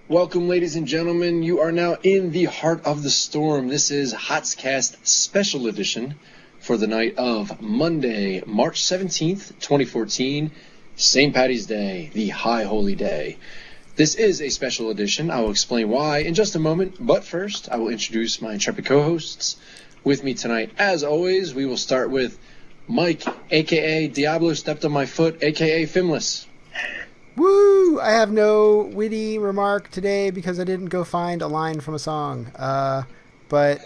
Welcome, ladies and gentlemen. You are now in the heart of the storm. This is HotSCast Special Edition for the night of Monday, March 17th, 2014, St. Paddy's Day, the High Holy Day. This is a special edition. I will explain why in just a moment, but first I will introduce my intrepid co-hosts. With me tonight, as always, we will start with Mike, a.k.a. Diablo Stepped on My Foot, a.k.a. Fimless. Woo! I have no witty remark today because I didn't go find a line from a song. But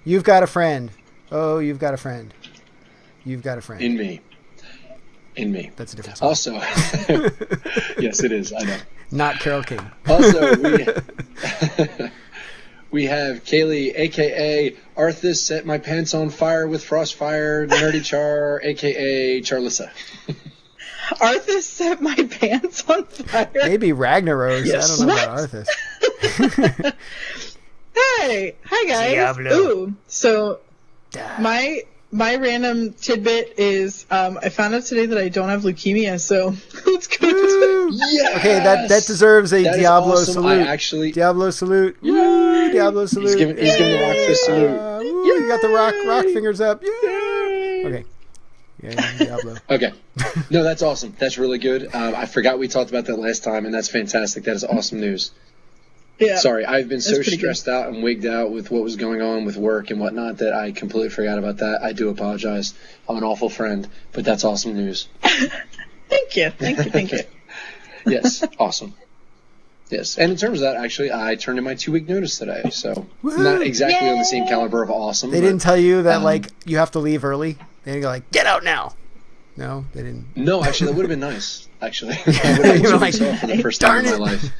you've got a friend. Oh, you've got a friend. You've got a friend. In me. That's a different song. Also, yes, it is. I know. Not Carole King. Also, we have Kaylee, a.k.a. Arthas Set My Pants on Fire with Frostfire, Nerdy Char, a.k.a. Charlissa. Arthas Set My Pants on Fire? Maybe Ragnaros. Yes. I don't know about Arthas. Hey! Hi, guys. Diablo. Ooh, so my random tidbit is I found out today that I don't have leukemia, so it's good. Yes! Okay, that deserves a That is Diablo awesome. salute. Diablo salute. Woo! Diablo salute. He's giving the rock fist salute. Woo! You got the rock fingers up. Yeah. Okay. Yeah, Diablo. Okay. No, that's awesome. That's really good. I forgot we talked about that last time, and that's fantastic. That is awesome news. Yeah. Sorry, I've been so pretty stressed out and wigged out with what was going on with work and whatnot that I completely forgot about that. I do apologize. I'm an awful friend, but that's awesome news. Thank you. Yes, awesome. Yes, and in terms of that, actually, I turned in my 2-week notice today, so Woo-hoo. not exactly on the same Yay. caliber of awesome. They didn't tell you that, you have to leave early? They didn't go get out now. No, they didn't. No, actually, that would have been nice, actually. I would have You're 2 like, weeks off for the first time in my darn life.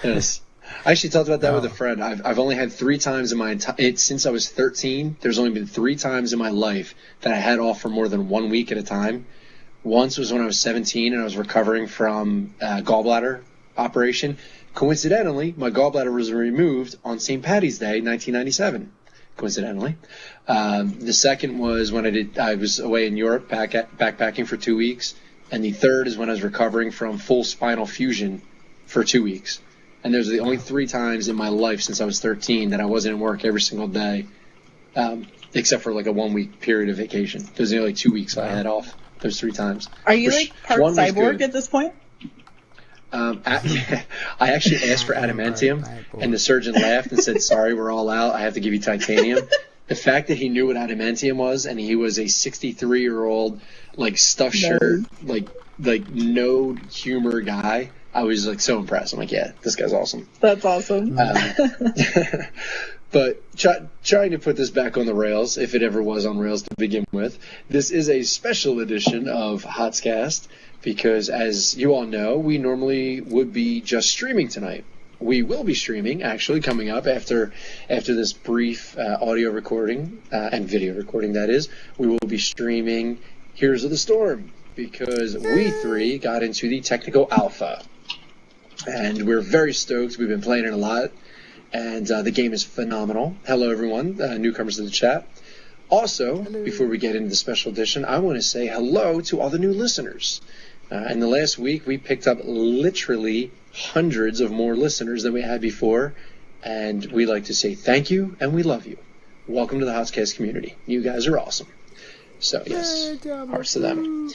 Yes. I actually talked about that Oh. with a friend. I've only had 3 times in my since I was 13. There's only been 3 times in my life that I had off for more than 1 week at a time. Once was when I was 17 and I was recovering from gallbladder operation. Coincidentally, my gallbladder was removed on St. Paddy's Day, 1997. Coincidentally, the second was when I was away in Europe backpacking for 2 weeks, and the third is when I was recovering from full spinal fusion for 2 weeks. And those are the only 3 times in my life since I was 13 that I wasn't in work every single day, except for like a 1 week period of vacation. Those are the only 2 weeks I had off. Those 3 times. Are you part cyborg at this point? I actually asked for adamantium, and the surgeon laughed and said, "Sorry, we're all out. I have to give you titanium." The fact that he knew what adamantium was, and he was a 63-year-old, stuffed shirt, no humor guy, I was so impressed. I'm like, yeah, this guy's awesome. That's awesome. But trying to put this back on the rails, if it ever was on rails to begin with, this is a special edition of HotSCast because, as you all know, we normally would be just streaming tonight. We will be streaming, actually, coming up after this brief audio recording and video recording, that is. We will be streaming Heroes of the Storm because we 3 got into the technical alpha. And we're very stoked. We've been playing it a lot. And the game is phenomenal. Hello, everyone, newcomers to the chat. Also, before we get into the special edition, I want to say hello to all the new listeners. In the last week, we picked up literally hundreds of more listeners than we had before. And we'd like to say thank you, and we love you. Welcome to the HotSCast community. You guys are awesome. So, yes, hearts to them.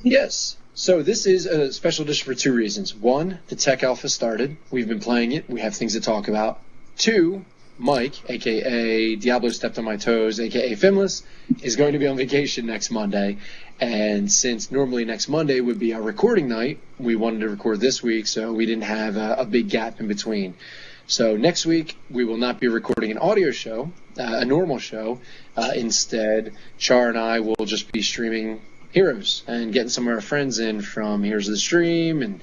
Yes. So this is a special edition for 2 reasons. 1, the Tech Alpha started. We've been playing it. We have things to talk about. 2, Mike, a.k.a. Diablo Stepped on My Toes, a.k.a. Fimless, is going to be on vacation next Monday. And since normally next Monday would be our recording night, we wanted to record this week, so we didn't have a big gap in between. So next week, we will not be recording an audio show, a normal show. Instead, Char and I will just be streaming Heroes and getting some of our friends in from Heroes of the Stream and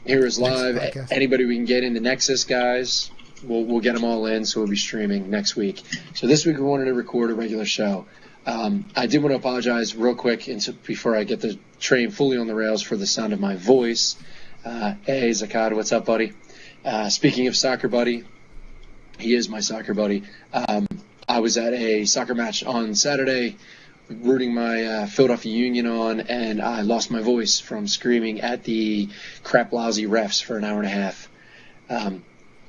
Heroes Live. Anybody we can get in, the Nexus guys, we'll get them all in, so we'll be streaming next week. So this week we wanted to record a regular show. I did want to apologize real quick before I get the train fully on the rails for the sound of my voice. Hey, Zakad, what's up, buddy? Speaking of soccer buddy, he is my soccer buddy. I was at a soccer match on Saturday rooting my Philadelphia Union on, and I lost my voice from screaming at the crap lousy refs for an hour and a half.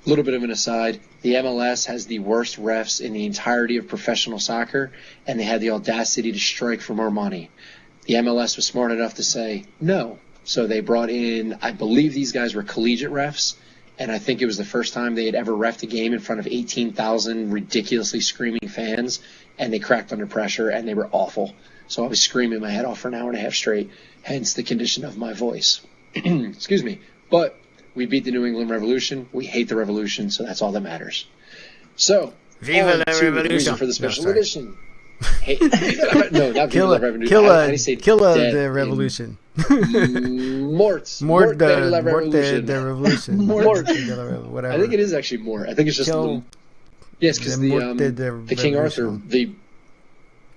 Little bit of an aside, the MLS has the worst refs in the entirety of professional soccer, and they had the audacity to strike for more money. The MLS was smart enough to say no. So they brought in, I believe these guys were collegiate refs, and I think it was the first time they had ever reffed a game in front of 18,000 ridiculously screaming fans, and they cracked under pressure, and they were awful. So I was screaming my head off for an hour and a half straight, hence the condition of my voice. Excuse me. But we beat the New England Revolution. We hate the Revolution, so that's all that matters. So, Viva la the Revolution reason for the special edition. Hey, no, not kill Viva la Revolution. Kill the Revolution. Mort de la Revolution. The Revolution. Mort. Whatever. I think it is actually Mort. I think it's just yes, because the King Arthur,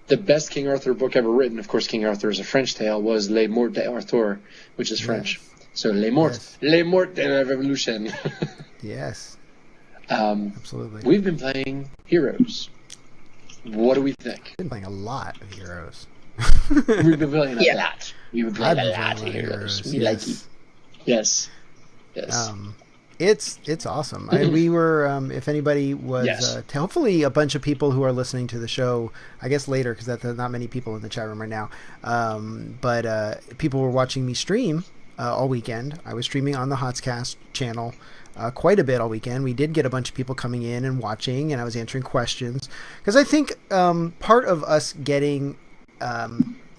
the best King Arthur book ever written, of course, King Arthur is a French tale, was Les Morts d'Arthur, which is French. So Les Morts, Les Morts de la Revolution. Yes. Absolutely. We've been playing Heroes. What do we think? I've been playing a lot of Heroes. We've been playing a lot. We've been playing a lot of Heroes. We like it. Yes. It's awesome. We were, if anybody was, hopefully a bunch of people who are listening to the show, I guess later, because there's not many people in the chat room right now, but people were watching me stream all weekend. I was streaming on the HotSCast channel quite a bit all weekend. We did get a bunch of people coming in and watching, and I was answering questions. Because I think part of us getting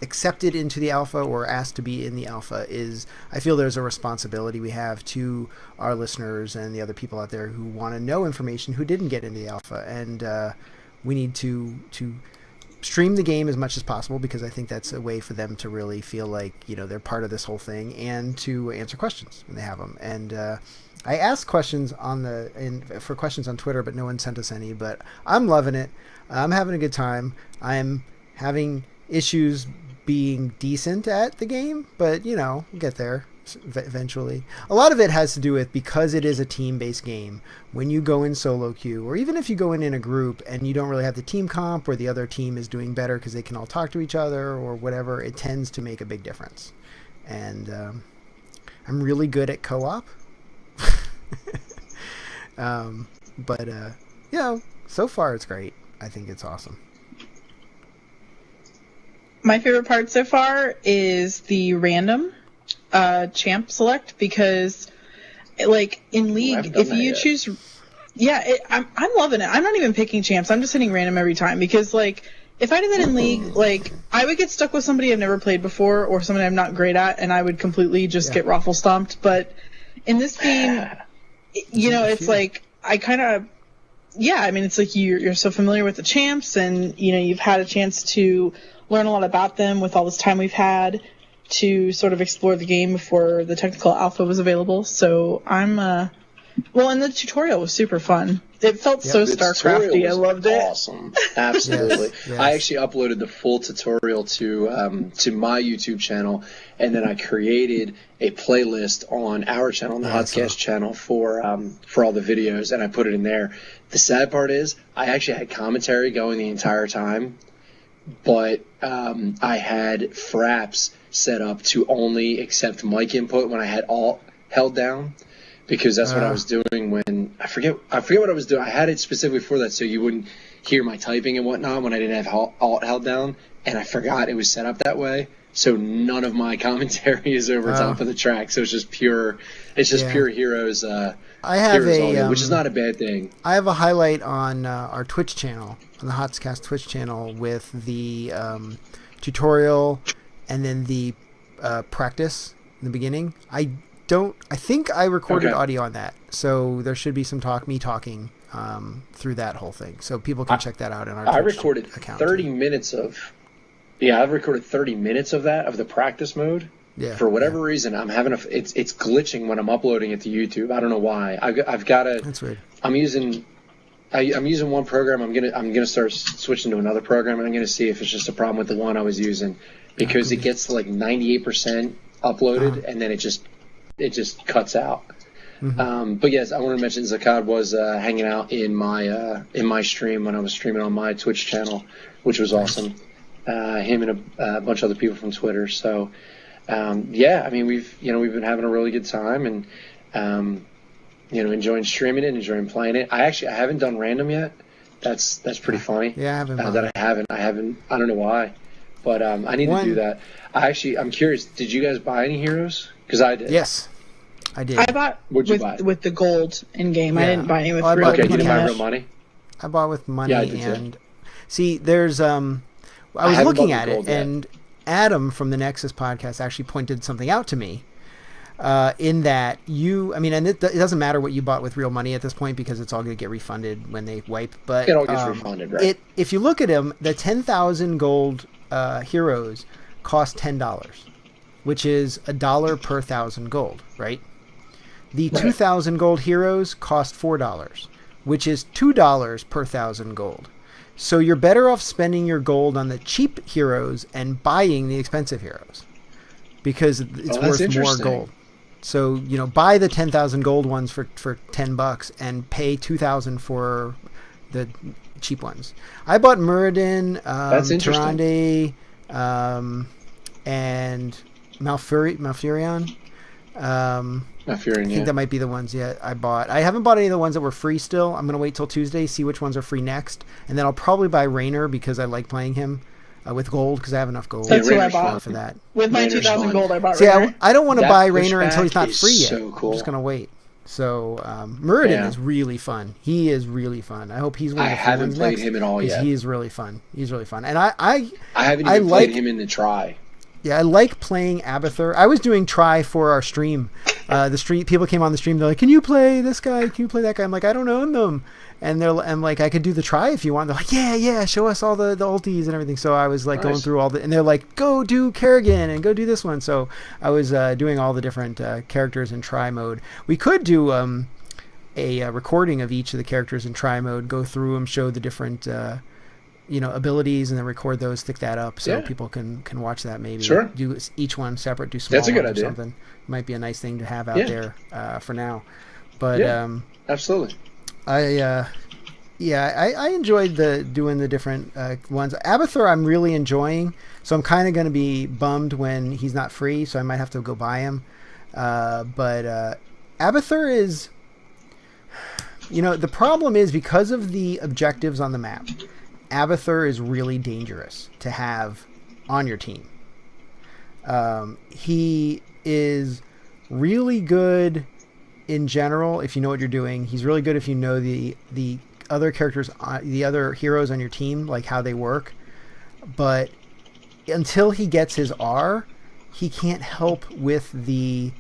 accepted into the alpha or asked to be in the alpha is, I feel there's a responsibility we have to our listeners and the other people out there who want to know information who didn't get into the alpha. And we need to stream the game as much as possible, because I think that's a way for them to really feel like, they're part of this whole thing, and to answer questions when they have them. And I asked questions for questions on Twitter, but no one sent us any. But I'm loving it. I'm having a good time. I'm having issues being decent at the game, but we'll get there eventually. A lot of it has to do with, because it is a team-based game, when you go in solo queue, or even if you go in a group and you don't really have the team comp, or the other team is doing better because they can all talk to each other or whatever, it tends to make a big difference. And I'm really good at co-op. But so far it's great. I think it's awesome. My favorite part so far is the random champ select, because like in League, if you choose, I'm loving it. I'm not even picking champs. I'm just hitting random every time, because like if I did that in League, like I would get stuck with somebody I've never played before, or somebody I'm not great at, and I would completely just get raffle stomped. But in this game, it's like I kind of, it's like you're so familiar with the champs, and you've had a chance to learn a lot about them with all this time we've had to sort of explore the game before the technical alpha was available. So I'm and the tutorial was super fun. It felt so StarCrafty. I loved it. Awesome. Absolutely. Yes. I actually uploaded the full tutorial to my YouTube channel, and then I created a playlist on our channel, on the HotSCast channel, for all the videos, and I put it in there. The sad part is I actually had commentary going the entire time, but I had fraps set up to only accept mic input when I had Alt held down, because that's what I was doing when I forget what I was doing. I had it specifically for that, so you wouldn't hear my typing and whatnot when I didn't have Alt held down, and I forgot it was set up that way. So none of my commentary is over top of the track. So it's just pure Heroes. I have Heroes which is not a bad thing. I have a highlight on our Twitch channel, on the HotSCast Twitch channel, with the tutorial and then the practice in the beginning. I think I recorded audio on that, so there should be some me talking through that whole thing, so people can check that out in our Twitch recorded account. 30 minutes of I've recorded 30 minutes of that, of the practice mode. Yeah. For whatever reason, I'm having it's glitching when I'm uploading it to YouTube. I don't know why. I've got to. That's weird. I'm using one program. I'm gonna start switching to another program, and I'm gonna see if it's just a problem with the one I was using, because it gets to like 98% uploaded, and then it just cuts out. Mm-hmm. But yes, I want to mention Zakad was hanging out in my stream when I was streaming on my Twitch channel, which was awesome. him and a bunch of other people from Twitter. So yeah, I mean we've been having a really good time and enjoying streaming it, enjoying playing it. I haven't done random yet. That's pretty funny. Yeah, I haven't. I haven't. I don't know why, but I need to do that. I'm curious. Did you guys buy any heroes? Because I did. Yes, I did. I bought with the gold in game. Yeah. I didn't buy any with real money. Okay, you didn't buy real money? I bought with money. Yeah, I did and too. See, there's I was looking at it, and Adam from the Nexus podcast actually pointed something out to me. In that and it doesn't matter what you bought with real money at this point because it's all going to get refunded when they wipe. But it all gets refunded, right? If you look at them, the 10,000 gold heroes cost $10, which is $1 per 1,000 gold, right? The 2,000 gold heroes cost $4, which is $2 per 1,000 gold. So you're better off spending your gold on the cheap heroes and buying the expensive heroes because it's worth more gold. So, buy the 10,000 gold ones for $10 and pay 2,000 for the cheap ones. I bought Muradin, Tyrande, and Malfurion. I think that might be the ones I bought. I haven't bought any of the ones that were free still. I'm going to wait till Tuesday, see which ones are free next. And then I'll probably buy Raynor because I like playing him. With gold because I have enough gold. That's what I bought for that. With my 2,000 gold, I bought Raynor. I don't want to buy Raynor until he's not free yet. So cool. I'm just gonna wait. So Muradin is really fun. He is really fun. I hope he's one of the I haven't played him at all yet. He is really fun. He's really fun. And I haven't even played him in the try. Yeah, I like playing Abathur. I was doing try for our stream. The stream people came on the stream. They're like, "Can you play this guy? Can you play that guy?" I'm like, "I don't own them." And I'm like, "I could do the try if you want." They're like, "Yeah, show us all the ultis and everything." So I was like going through all and they're like, "Go do Kerrigan and go do this one." So I was doing all the different characters in try mode. We could do a recording of each of the characters in try mode, go through them, show the different abilities, and then record those, stick that up so people can watch that. Maybe do each one separate, do small ones or something. Might be a nice thing to have out there for now. But absolutely. I enjoyed doing the different ones. Abathur I'm really enjoying, so I'm kind of going to be bummed when he's not free, so I might have to go buy him. But Abathur is, the problem is because of the objectives on the map, Abathur is really dangerous to have on your team. He is really good in general if you know what you're doing. He's really good if you know the other characters, the other heroes on your team, like how they work. But until he gets his R, he can't help with the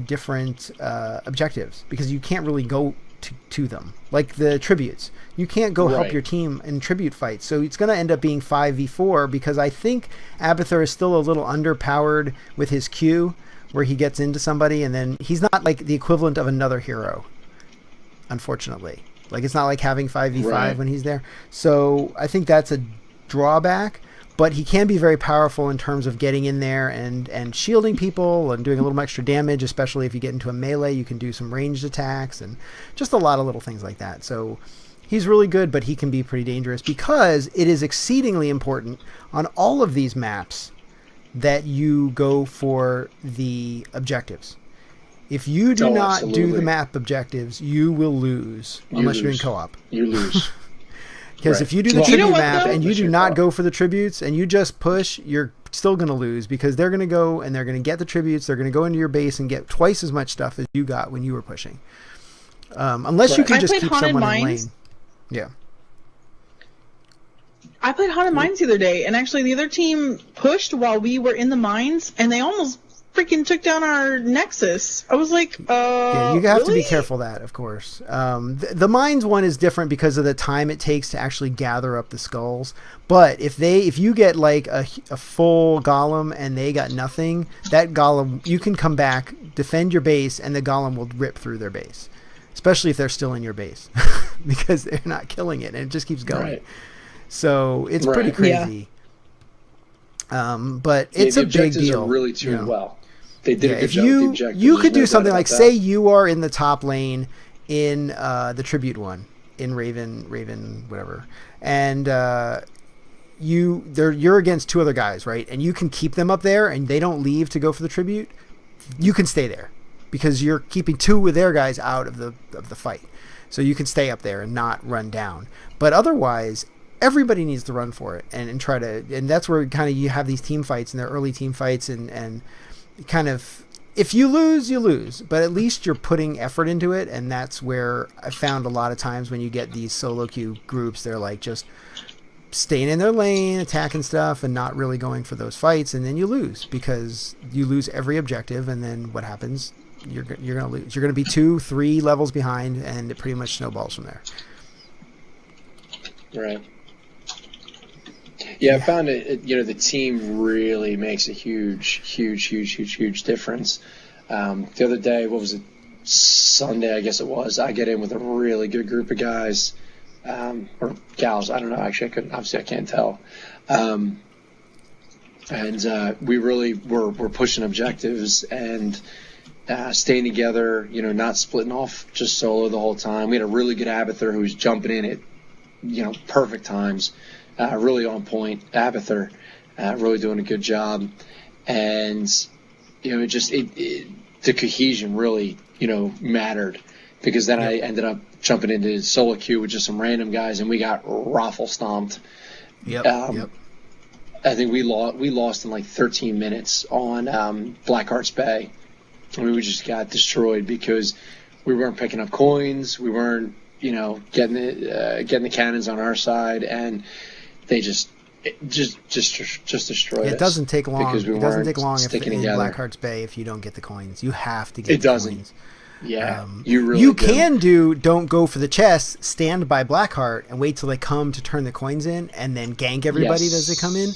different objectives because you can't really go to them. Like the tributes, you can't go help your team in tribute fights. So it's going to end up being 5v4 because I think Abathur is still a little underpowered with his Q, where he gets into somebody and then he's not like the equivalent of another hero, unfortunately. Like it's not like having 5v5 when he's there. So I think that's a drawback, but he can be very powerful in terms of getting in there and shielding people and doing a little extra damage, especially if you get into a melee. You can do some ranged attacks and just a lot of little things like that. So he's really good, but he can be pretty dangerous because it is exceedingly important on all of these maps that you go for the objectives. If you do not do the map objectives, you will lose unless you're in co-op. You lose. Because if you do the tribute map and you do not go for the tributes and you just push, you're still going to lose because they're going to go and they're going to get the tributes. They're going to go into your base and get twice as much stuff as you got when you were pushing. Unless you can just keep someone in lane. Yeah. I played Haunted Mines the other day, and actually the other team pushed while we were in the mines, and they almost freaking took down our Nexus. I was like, yeah, you have to be careful that, of course. The mines one is different because of the time it takes to actually gather up the skulls. But if you get like a full golem and they got nothing, that golem, you can come back, defend your base, and the golem will rip through their base. Especially if they're still in your base. Because they're not killing it, and it just keeps going. Right. So it's pretty crazy. Yeah. But it's a big deal. Are really tuned well. They did a good job with the objectives. You could do something like, say you are in the top lane in the tribute one, in Raven, whatever. And you're against two other guys, right? And you can keep them up there, and they don't leave to go for the tribute. You can stay there because you're keeping two of their guys out of the fight, so you can stay up there and not run down. But otherwise, everybody needs to run for it and try to, and that's where kind of you have these team fights and they're early team fights and kind of, if you lose, you lose, but at least you're putting effort into it. And that's where I found a lot of times when you get these solo queue groups, they're like just staying in their lane, attacking stuff and not really going for those fights. And then you lose because you lose every objective. And then what happens? You're going to lose. You're going to be 2-3 levels behind and it pretty much snowballs from there. Right. Yeah, I found it. The team really makes a huge difference. The other day, what was it? Sunday, I guess it was. I get in with a really good group of guys or gals. I don't know. Actually, I can't tell. And we really were pushing objectives and staying together. Not splitting off just solo the whole time. We had a really good Abather who was jumping in at perfect times. Really on point, Abather, really doing a good job, and the cohesion really mattered because then I ended up jumping into solo queue with just some random guys and we got raffle stomped. Yep. I think we lost in like 13 minutes on Blackheart's Bay. I mean, we just got destroyed because we weren't picking up coins, we weren't getting the cannons on our side, and they just destroyed us. It doesn't take long. Because we it doesn't take long if in together. Blackheart's Bay if you don't get the coins. You have to get the coins. It doesn't. Yeah, you do. Can don't go for the chest, stand by Blackheart and wait till they come to turn the coins in and then gank everybody as they come in.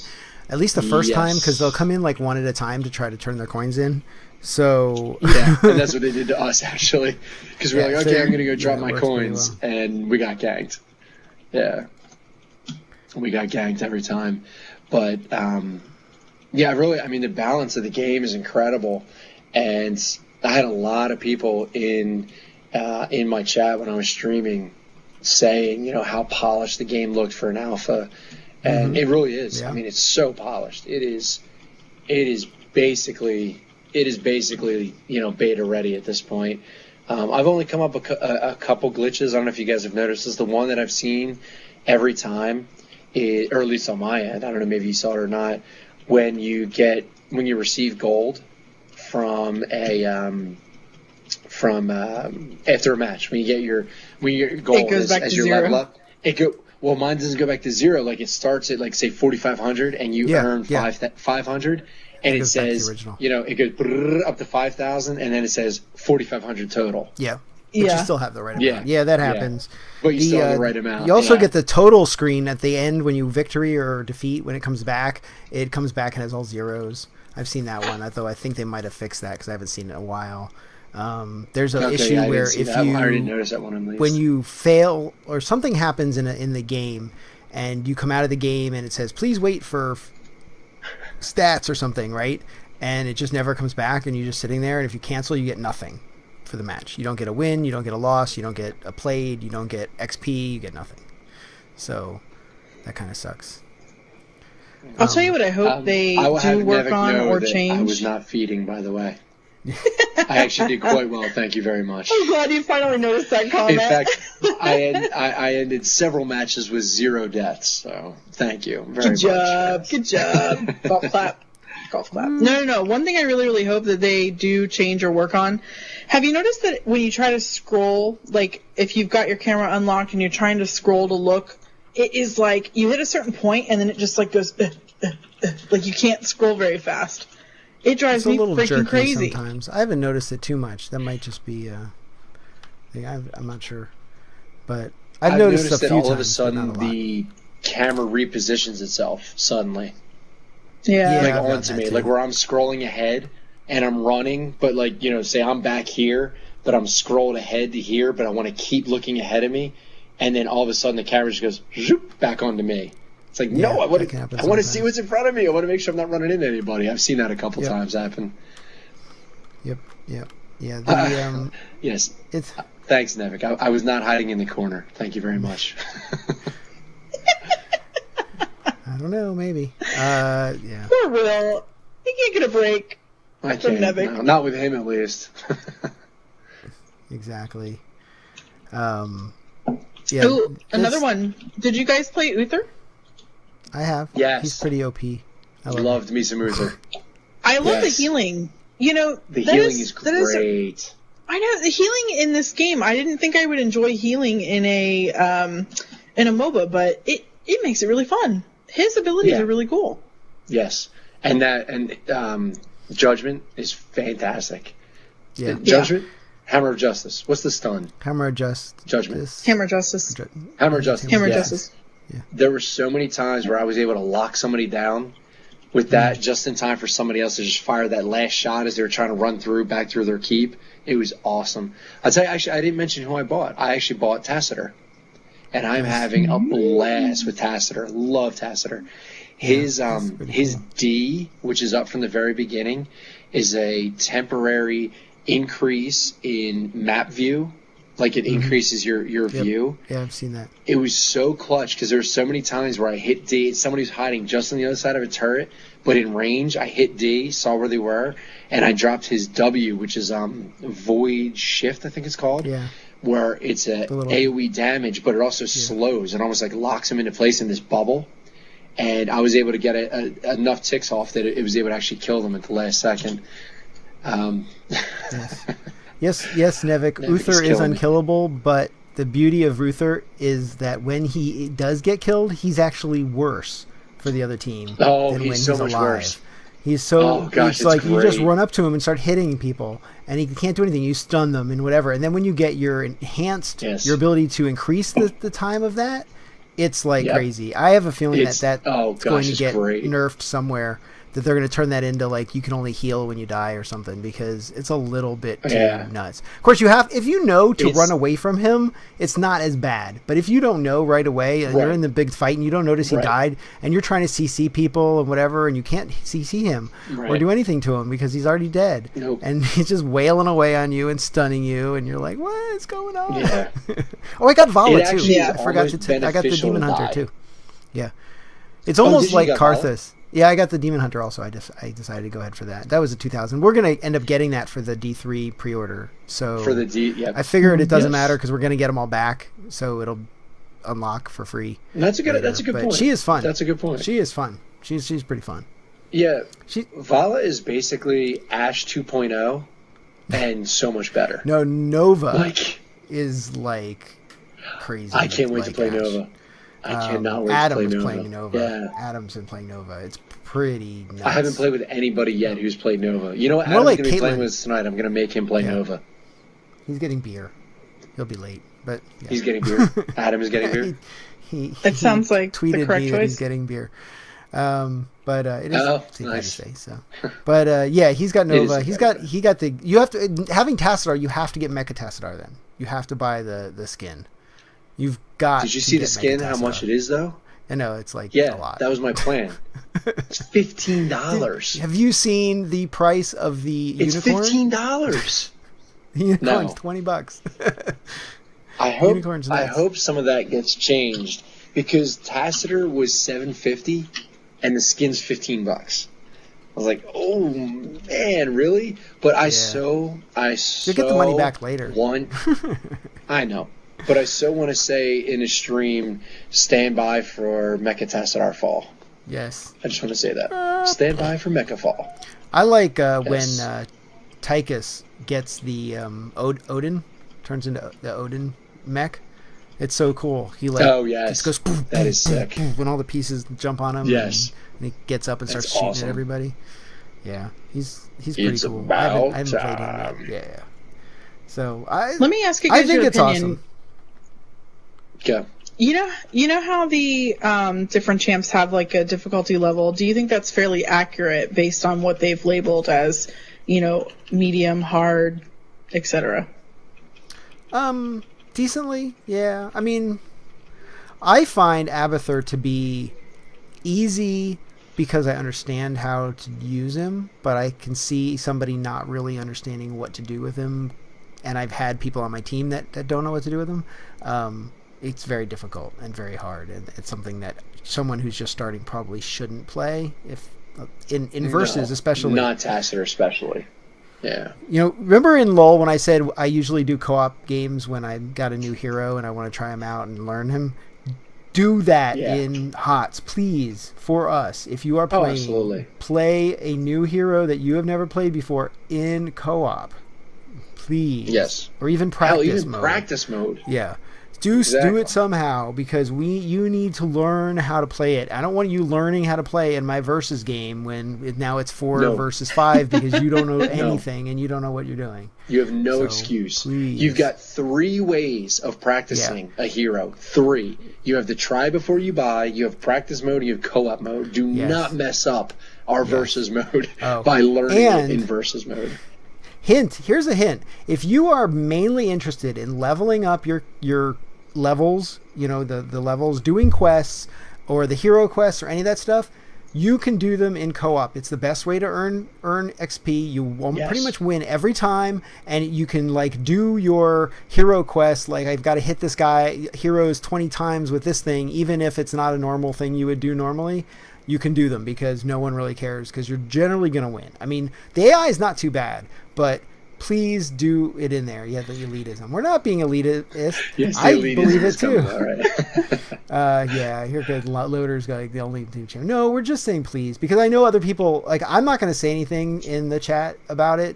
At least the first time, because they'll come in like one at a time to try to turn their coins in. So yeah, and that's what they did to us actually, because we're like, okay, I'm going to go drop my coins, and we got ganked. Yeah, we got ganked every time. But really, I mean, the balance of the game is incredible, and I had a lot of people in my chat when I was streaming saying, how polished the game looked for an alpha, and it really is. Yeah. I mean, it's so polished. It is basically beta ready at this point. I've only come up a couple glitches. I don't know if you guys have noticed. This is the one that I've seen every time, or at least on my end. I don't know, maybe you saw it or not. When you receive gold from after a match, when you get your gold as your level up, mine doesn't go back to zero. Like it starts at say 4,500, and you earn 500. And it says, it goes up to 5,000, and then it says 4,500 total. Yeah. But you still have the right amount. Yeah, that happens. Yeah. But you still have the right amount. You also get the total screen at the end when you victory or defeat. When it comes back and has all zeros. I've seen that one, though I think they might have fixed that because I haven't seen it in a while. There's an issue where if I already noticed that one at least. When you fail or something happens in the game, and you come out of the game and it says, please wait for stats or something, right? And it just never comes back, and you're just sitting there, and if you cancel, you get nothing for the match. You don't get a win, you don't get a loss, you don't get a played, you don't get XP, you get nothing. So that kind of sucks. I'll tell you what I hope they do work on or change. I was not feeding, by the way. I actually did quite well, thank you very much. I'm glad you finally noticed that comment. In fact, I ended several matches with 0 deaths, so thank you very much. Good job. Golf clap. No. One thing I really hope that they do change or work on, have you noticed that when you try to scroll, like if you've got your camera unlocked and you're trying to scroll to look, it is like you hit a certain point and then it just like goes, like you can't scroll very fast. It drives me freaking crazy. Sometimes I haven't noticed it too much. That might just be I'm not sure, but I've noticed a few that all times, of a sudden the camera repositions itself suddenly. Yeah, onto me, like where I'm scrolling ahead and I'm running, but say I'm back here, but I'm scrolled ahead to here, but I want to keep looking ahead of me, and then all of a sudden the camera just goes zoop, back onto me. It's like, no, I want to see what's in front of me. I want to make sure I'm not running into anybody. I've seen that a couple times happen. Yep. Yeah. Yes. Thanks, Nevik. I was not hiding in the corner. Thank you very much. I don't know, maybe. Yeah. Poor Will. He can't get a break. I can't. No, not with him, at least. Exactly. Ooh, another one. Did you guys play Uther? I have. Yes. He's pretty OP. Loved me some Uther. I love the healing. You know, the healing is great. I know the healing in this game. I didn't think I would enjoy healing in a MOBA, but it makes it really fun. His abilities are really cool. Yes, and Judgment is fantastic. Yeah. Judgment, Hammer of Justice. What's the stun? Hammer of Justice. Judgment. Hammer of Justice. Hammer of Justice. Hammer of Justice. Yeah. There were so many times where I was able to lock somebody down with that just in time for somebody else to just fire that last shot as they were trying to run back through their keep. It was awesome. I'll tell you, actually, I didn't mention who I bought. I actually bought Tacitor. And I'm having a blast with Tacitor. Love Tacitor. His D, which is up from the very beginning, is a temporary increase in map view. Like it increases your view. Yeah, I've seen that. It was so clutch because there were so many times where I hit D, somebody was hiding just on the other side of a turret, but in range, I hit D, saw where they were, and I dropped his W, which is Void Shift, I think it's called. Yeah. Where it's a AoE damage, but it also slows and almost like locks him into place in this bubble. And I was able to get enough ticks off that it was able to actually kill them at the last second. Yes, Nevik. Uther is unkillable, but the beauty of Uther is that when he does get killed, he's actually worse for the other team than when he's much alive. Worse. He's so it's like great. You just run up to him and start hitting people, and he can't do anything. You stun them and whatever. And then when you get your enhanced, your ability to increase the time of that, it's like crazy. I have a feeling that's going to get nerfed somewhere. That they're going to turn that into like you can only heal when you die or something because it's a little bit too nuts. Of course, if you know to run away from him, it's not as bad. But if you don't know right away and you're in the big fight and you don't notice he died and you're trying to CC people and whatever and you can't CC him or do anything to him because he's already dead and he's just wailing away on you and stunning you and you're like, what's going on? Yeah. Oh, I got Vala too. I forgot I got the Demon Hunter too. Yeah. It's almost like Karthus. Yeah, I got the Demon Hunter also. I decided to go ahead for that. That was a 2000. We're going to end up getting that for the D3 pre-order. So for the D, I figured it doesn't matter because we're going to get them all back, so it'll unlock for free. And that's a good point. She is fun. That's a good point. She is fun. She's pretty fun. Yeah. Vala is basically Ash 2.0 and so much better. No, Nova is like crazy. I can't wait to play Ash. Nova. I cannot wait to play Nova. Playing Nova. Yeah. Adam's been playing Nova. It's pretty nuts. I haven't played with anybody yet who's played Nova. You know what? Adam's going to be playing with us tonight. I'm going to make him play Nova. He's getting beer. He'll be late, but he's getting beer. Adam is getting beer. It sounds like tweeted the correct me choice. That he's getting beer. But it is nice. to say so. But he's got Nova. He got the. You have to having Tassadar. You have to get Mecha Tassadar. Then you have to buy the skin. You've got. Did you see the skin? How much it is though? I know it's like a lot. That was my plan. It's $15. Have you seen the price of the unicorn? It's $15. The unicorn's $20. I hope some of that gets changed because Tacitor was $7.50 and the skin's $15. I was like, oh man, really? But you'll get the money back later. I know. But I so want to say in a stream, stand by for Mecha Tassadar Fall. Yes. I just want to say that. Stand by for Mecha Fall. I like when Tychus gets the Odin, turns into the Odin mech. It's so cool. He just goes poof, that is sick. Poof, when all the pieces jump on him. Yes. And he gets up and starts shooting at everybody. Yeah. He's pretty it's cool. I haven't played him yet. Yeah. So let me ask you guys your opinion. It's awesome. Yeah. You know how the different champs have like a difficulty level? Do you think that's fairly accurate based on what they've labeled as, medium, hard, etc.? Decently, yeah. I mean, I find Abathur to be easy because I understand how to use him, but I can see somebody not really understanding what to do with him, and I've had people on my team that don't know what to do with him. it's very difficult and very hard, and it's something that someone who's just starting probably shouldn't play. If in versus, especially not Tasser, especially. Yeah. Remember in LoL when I said I usually do co-op games when I got a new hero and I want to try him out and learn him? Do that in HOTS, please, for us. If you are playing, play a new hero that you have never played before in co-op. Please. Yes. Or even practice mode. Practice mode. Yeah. Do it somehow, because you need to learn how to play it. I don't want you learning how to play in my versus game when now it's 4 versus 5 because you don't know anything and you don't know what you're doing. You have no excuse. Please. You've got 3 ways of practicing a hero. 3. You have the try before you buy, you have practice mode, you have co-op mode. Do not mess up our versus mode by learning it in versus mode. Here's a hint. If you are mainly interested in leveling up your levels, the levels, doing quests or the hero quests or any of that stuff, you can do them in co-op. It's the best way to earn XP. You won't pretty much win every time, and you can do your hero quest. Like, I've got to hit this guy heroes 20 times with this thing, even if it's not a normal thing you would do normally. You can do them because no one really cares, because you're generally going to win. I mean, the AI is not too bad, but please do it in there. Yeah, the elitism. We're not being elitist. Yes, I believe it too. Right. Here goes Loader's got the only new channel. No, we're just saying please, because I know other people, I'm not going to say anything in the chat about it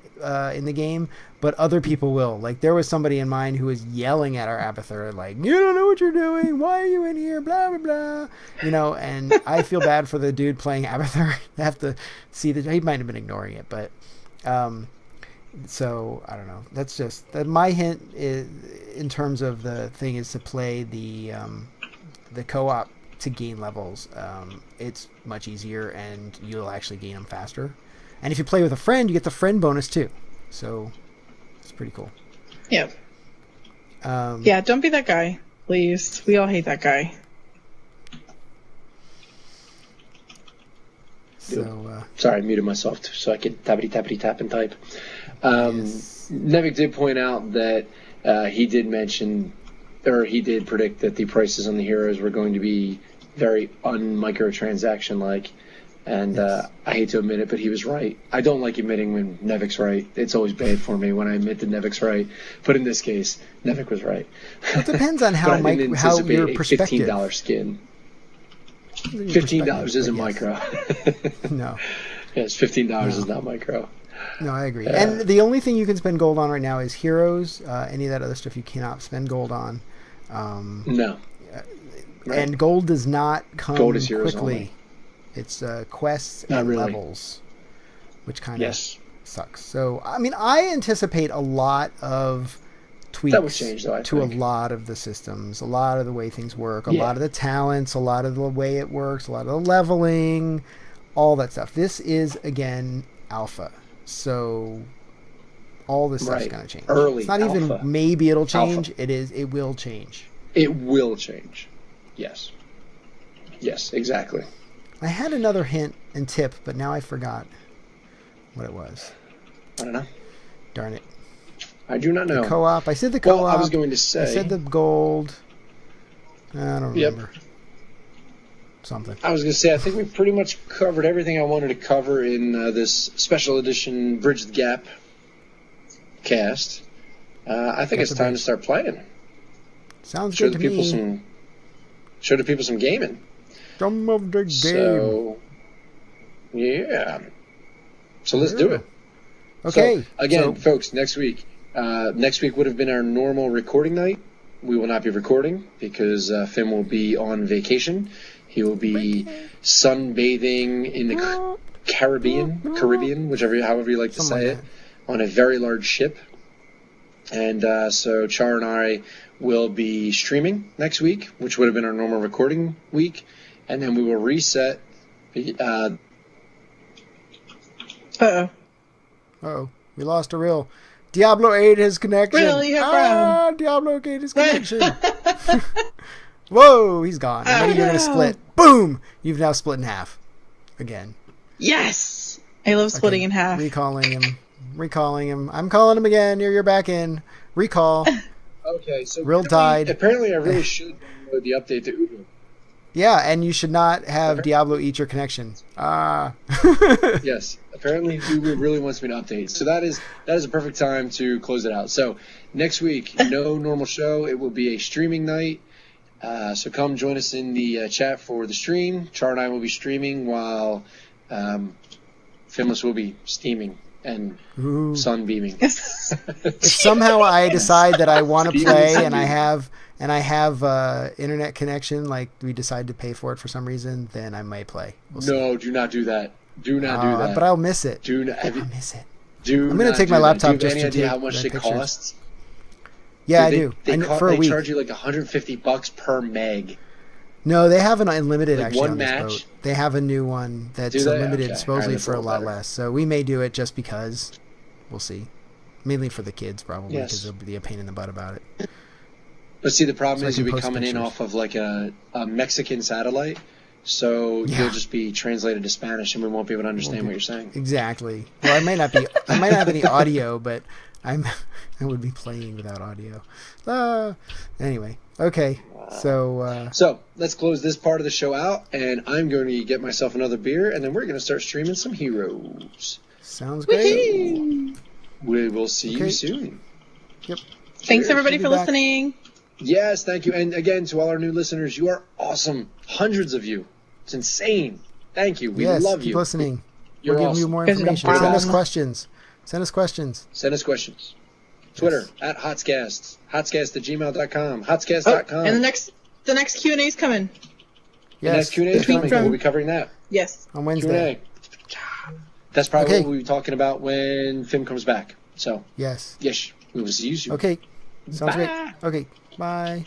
in the game, but other people will. There was somebody in mine who was yelling at our Abathur, you don't know what you're doing. Why are you in here? Blah, blah, blah. And I feel bad for the dude playing Abathur. I have to see that he might have been ignoring it, but so I don't know. That's just my hint is, in terms of the thing, is to play the co-op to gain levels. It's much easier, and you'll actually gain them faster. And if you play with a friend, you get the friend bonus too. So it's pretty cool. Yeah. Don't be that guy, please. We all hate that guy. So sorry, I muted myself so I could tappity tap and type. Nevik did point out that he did mention, or he did predict, that the prices on the heroes were going to be very un-microtransaction like, and I hate to admit it, but he was right. I don't like admitting when Nevik's right. It's always bad for me when I admit that Nevik's right, but in this case, Nevik was right. It depends on how your perspective. $15 skin. $15 isn't micro. No. Yes, $15 is not micro. No, I agree. And the only thing you can spend gold on right now is heroes. Any of that other stuff you cannot spend gold on. No. Right. And gold does not come gold is heroes quickly. Only. It's quests not and really. levels, which kind of sucks. So, I mean, I anticipate a lot of tweaks that would change, though, I to think. a lot of the systems, a lot of the way things work, a lot of the talents, a lot of the way it works, a lot of the leveling, all that stuff. This is, again, alpha. So all this stuff's going to change. Early it's not alpha. Even maybe it'll change. Alpha. It will change. It will change. Yes. Yes, exactly. I had another hint and tip, but now I forgot what it was. I don't know. Darn it. I do not know. The co-op. I said the co-op. Well, I was going to say. I said the gold. I don't remember. Something. I was going to say, I think we pretty much covered everything I wanted to cover in this special edition Bridge the Gap cast. I think it's time to start playing. Sounds good to me. Show the people some gaming. Some of the game. So, yeah. So let's do it. Okay. So, again, folks, next week would have been our normal recording night. We will not be recording because Finn will be on vacation. He will be sunbathing in the Caribbean, however you like to say it, on a very large ship. And so Char and I will be streaming next week, which would have been our normal recording week. And then we will reset. Uh-oh. We lost a real... Diablo ate his connection. Really? Diablo ate his connection. Whoa, he's gone. And then you're going to split. Boom! You've now split in half. Again. Yes! I love splitting in half. Recalling him. I'm calling him again. You're back in. Recall. Okay, so Real died. Apparently, I really should download the update to Uber. Yeah, and you should not have Diablo eat your connection. Yes, apparently Uber really wants me to update. So that is a perfect time to close it out. So next week, no normal show. It will be a streaming night. So come join us in the chat for the stream. Char and I will be streaming while Finless will be steaming and sunbeaming. If somehow I decide that I want to play and I have internet connection, like we decide to pay for it for some reason, then I may play. No, do not do that. Do not do that. But I'll miss it. I'll miss it. I'm going to take my laptop just to take how much it costs? Yeah, I do. For a week. They charge you like $150 per meg. No, they have an unlimited like actually one on this match? boat. They have a new one that's unlimited, supposedly for a lot less. So we may do it just because. We'll see. Mainly for the kids, probably, because they'll be a pain in the butt about it. But see, the problem is you'll be coming in off of like a Mexican satellite, so you'll just be translated to Spanish, and we won't be able to understand what you're saying. Exactly. Well, I might not have any audio, but I would be playing without audio. Anyway, okay. So let's close this part of the show out, and I'm going to get myself another beer, and then we're going to start streaming some Heroes. Sounds great. We will see you soon. Yep. Thanks everybody for listening. Yes, thank you. And again, to all our new listeners, you are awesome. Hundreds of you. It's insane. Thank you. We love you. Keep listening. You're We're awesome. giving you more information. Send us questions. Send us questions. Twitter, at HotSCast. HotSCast@gmail.com. HotSCast.com. And the next Q&A is coming. Yes. The next Q&A is coming. We'll be covering that. Yes. On Wednesday. Q&A. That's probably what we'll be talking about when Fim comes back. So. Yes. Yes. We will see you soon. Okay. Sounds great. Okay. Bye.